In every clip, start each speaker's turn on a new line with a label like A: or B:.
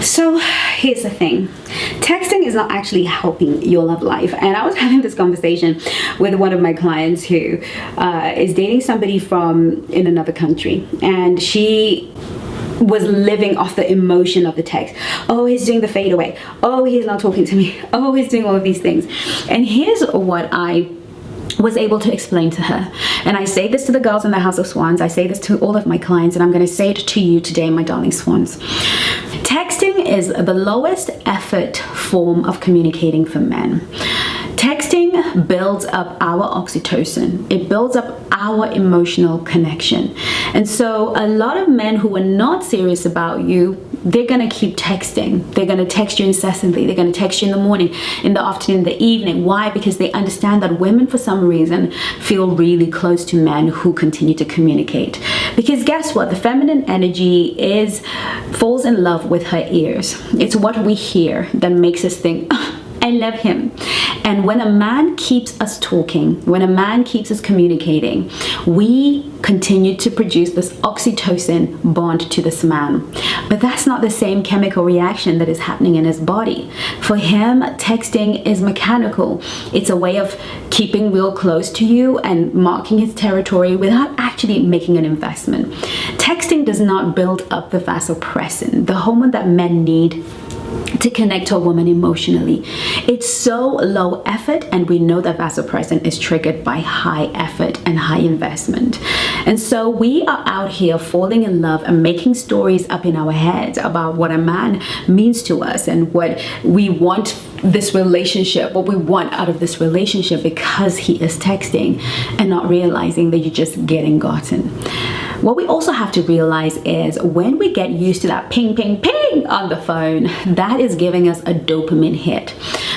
A: So here's the thing. Texting is not actually helping your love life. And I was having this conversation with one of my clients who is dating somebody from in another country. And she was living off the emotion of the text. Oh, he's doing the fade away. Oh, he's not talking to me. Oh, he's doing all of these things. And here's what I was able to explain to her. And I say this to the girls in the House of Swans. I say this to all of my clients, and I'm going to say it to you today, my darling swans. Texting is the lowest effort form of communicating for men. Texting builds up our oxytocin. It builds up our emotional connection. And so a lot of men who are not serious about you, they're going to keep texting. They're going to text you incessantly. They're going to text you in the morning, in the afternoon, in the evening. Why? Because they understand that women, for some reason, feel really close to men who continue to communicate. Because guess what? The feminine energy falls in love with her ears. It's what we hear that makes us think, I love him. And when a man keeps us talking, when a man keeps us communicating, we continue to produce this oxytocin bond to this man. But that's not the same chemical reaction that is happening in his body. For him, texting is mechanical. It's a way of keeping real close to you and marking his territory without actually making an investment. Texting does not build up the vasopressin, the hormone that men need to connect to a woman emotionally. It's so low effort, and we know that vasopressin is triggered by high effort and high investment. And so we are out here falling in love and making stories up in our heads about what a man means to us and what we want this relationship, what we want out of this relationship, because he is texting and not realizing that you're just getting gotten. What we also have to realize is when we get used to that ping, ping, ping on the phone, that is giving us a dopamine hit.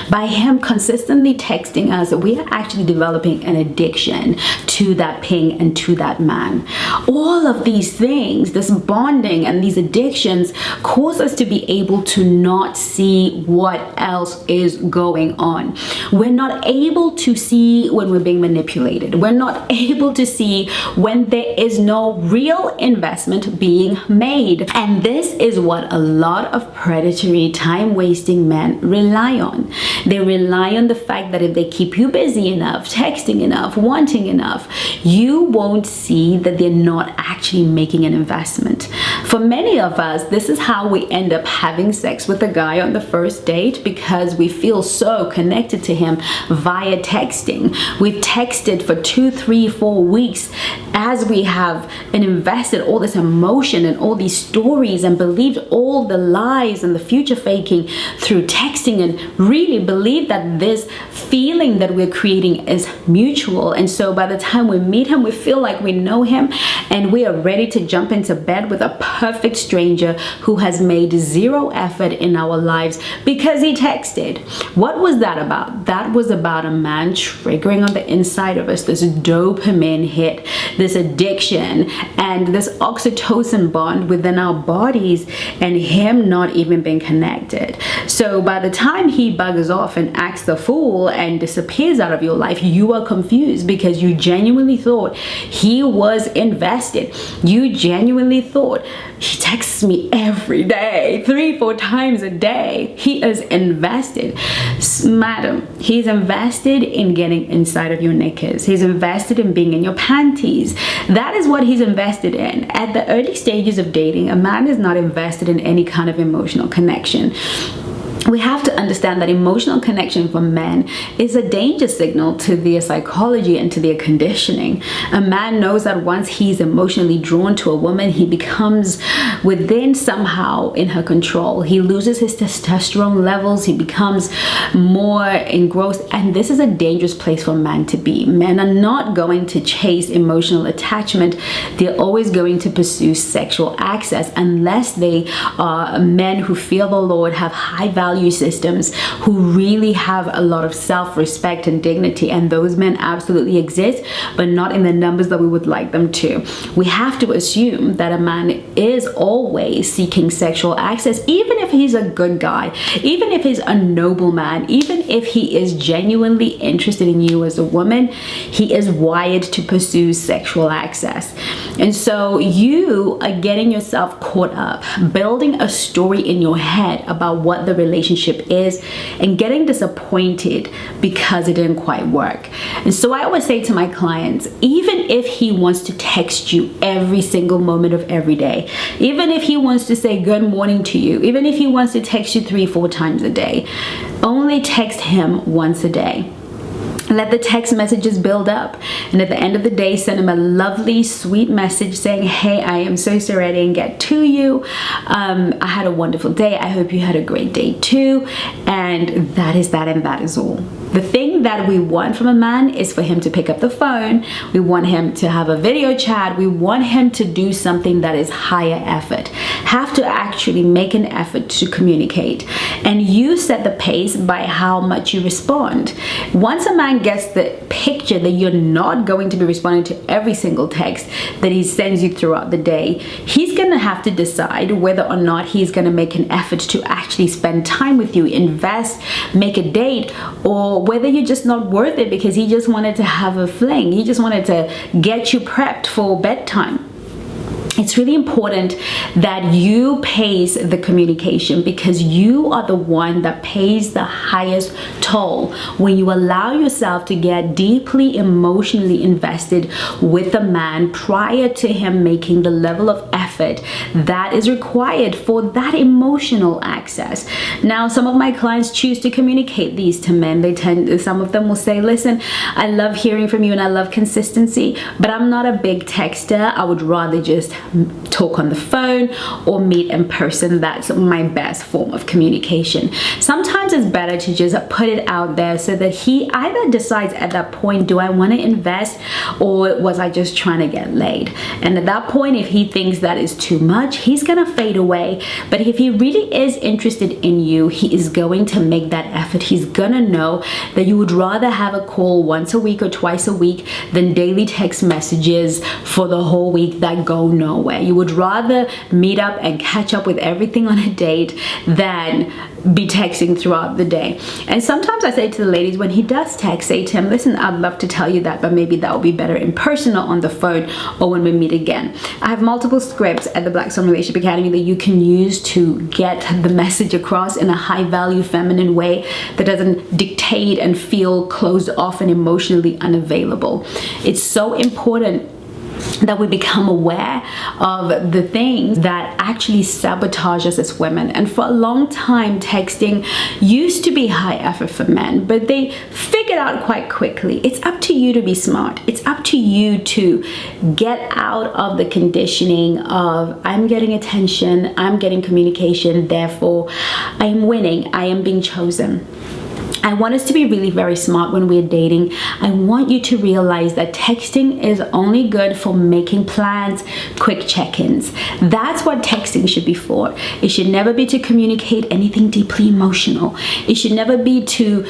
A: By him consistently texting us, we are actually developing an addiction to that ping and to that man. All of these things, this bonding and these addictions, cause us to be able to not see what else is going on. We're not able to see when we're being manipulated. We're not able to see when there is no real investment being made. And this is what a lot of predatory, time-wasting men rely on. They rely on the fact that if they keep you busy enough, texting enough, wanting enough, you won't see that they're not actually making an investment. For many of us, this is how we end up having sex with a guy on the first date, because we feel so connected to him via texting. We've texted for 2, 3, 4 weeks as we have invested all this emotion and all these stories and believed all the lies and the future faking through texting, and really believe that this feeling that we're creating is mutual. And so by the time we meet him, we feel like we know him, and we are ready to jump into bed with a perfect stranger who has made zero effort in our lives because he texted. What was that about? That was about a man triggering on the inside of us this dopamine hit, this addiction, and this oxytocin bond within our bodies, and him not even being connected. So by the time he buggers off and acts the fool and disappears out of your life, you are confused because you genuinely thought he was invested. You genuinely thought, he texts me every day, 3, 4 times a day. He is invested. Madam, he's invested in getting inside of your knickers. He's invested in being in your panties. That is what he's invested in. At the early stages of dating, a man is not invested in any kind of emotional connection. We have to understand that emotional connection for men is a danger signal to their psychology and to their conditioning. A man knows that once he's emotionally drawn to a woman, he becomes within somehow in her control. He loses his testosterone levels. He becomes more engrossed. And this is a dangerous place for men to be. Men are not going to chase emotional attachment. They're always going to pursue sexual access unless they are men who fear the Lord, have high value systems, who really have a lot of self-respect and dignity. And those men absolutely exist, but not in the numbers that we would like them to. We have to assume that a man is always seeking sexual access, even if he's a good guy, even if he's a noble man, even if he is genuinely interested in you as a woman. He is wired to pursue sexual access. And so you are getting yourself caught up, building a story in your head about what the relationship is, and getting disappointed because it didn't quite work. And so I always say to my clients, even if he wants to text you every single moment of every day, even if he wants to say good morning to you, even if he wants to text you 3-4 times a day, only text him once a day. Let the text messages build up, and at the end of the day, send him a lovely, sweet message saying, hey, I am so sorry I didn't get to you. I had a wonderful day. I hope you had a great day too. And that is that, and that is all. The thing that we want from a man is for him to pick up the phone. We want him to have a video chat. We want him to do something that is higher effort. Have to actually make an effort to communicate. And you set the pace by how much you respond. Once a man gets the picture that you're not going to be responding to every single text that he sends you throughout the day, he's gonna have to decide whether or not he's gonna make an effort to actually spend time with you, invest, make a date, or whether you're just not worth it because he just wanted to have a fling. He just wanted to get you prepped for bedtime. It's really important that you pace the communication, because you are the one that pays the highest toll when you allow yourself to get deeply emotionally invested with a man prior to him making the level of effort that is required for that emotional access. Now, some of my clients choose to communicate these to men. Some of them will say, listen, I love hearing from you and I love consistency, but I'm not a big texter. I would rather just talk on the phone or meet in person. That's my best form of communication. Sometimes it's better to just put it out there so that he either decides at that point, do I want to invest, or was I just trying to get laid? And at that point, if he thinks that is too much, he's gonna fade away. But if he really is interested in you, he is going to make that effort. He's gonna know that you would rather have a call once a week or twice a week than daily text messages for the whole week that go nowhere. You would rather meet up and catch up with everything on a date than be texting throughout the day. And sometimes I say to the ladies, when he does text, say to him, listen, I'd love to tell you that, but maybe that will be better in person or on the phone or when we meet again. I have multiple scripts at the Black Swan Relationship Academy that you can use to get the message across in a high value feminine way that doesn't dictate and feel closed off and emotionally unavailable. It's so important that we become aware of the things that actually sabotage us as women. And for a long time, texting used to be high effort for men, but they figured out quite quickly, it's up to you to be smart. It's up to you to get out of the conditioning of I'm getting attention, I'm getting communication, therefore I'm winning, I am being chosen. I want us to be really very smart when we're dating. I want you to realize that texting is only good for making plans, quick check-ins. That's what texting should be for. It should never be to communicate anything deeply emotional. It should never be to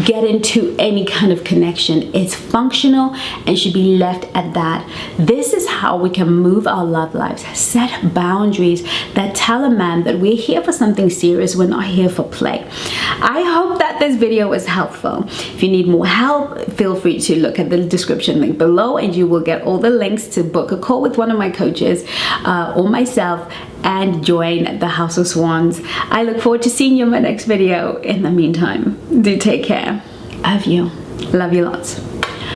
A: get into any kind of connection. It's functional and should be left at that. This is how we can move our love lives. Set boundaries that tell a man that we're here for something serious. We're not here for play. I hope that this video was helpful. If you need more help, feel free to look at the description link below, and you will get all the links to book a call with one of my coaches or myself and join the House of Swans. I look forward to seeing you in my next video. In the meantime, do take care of you. Love you lots.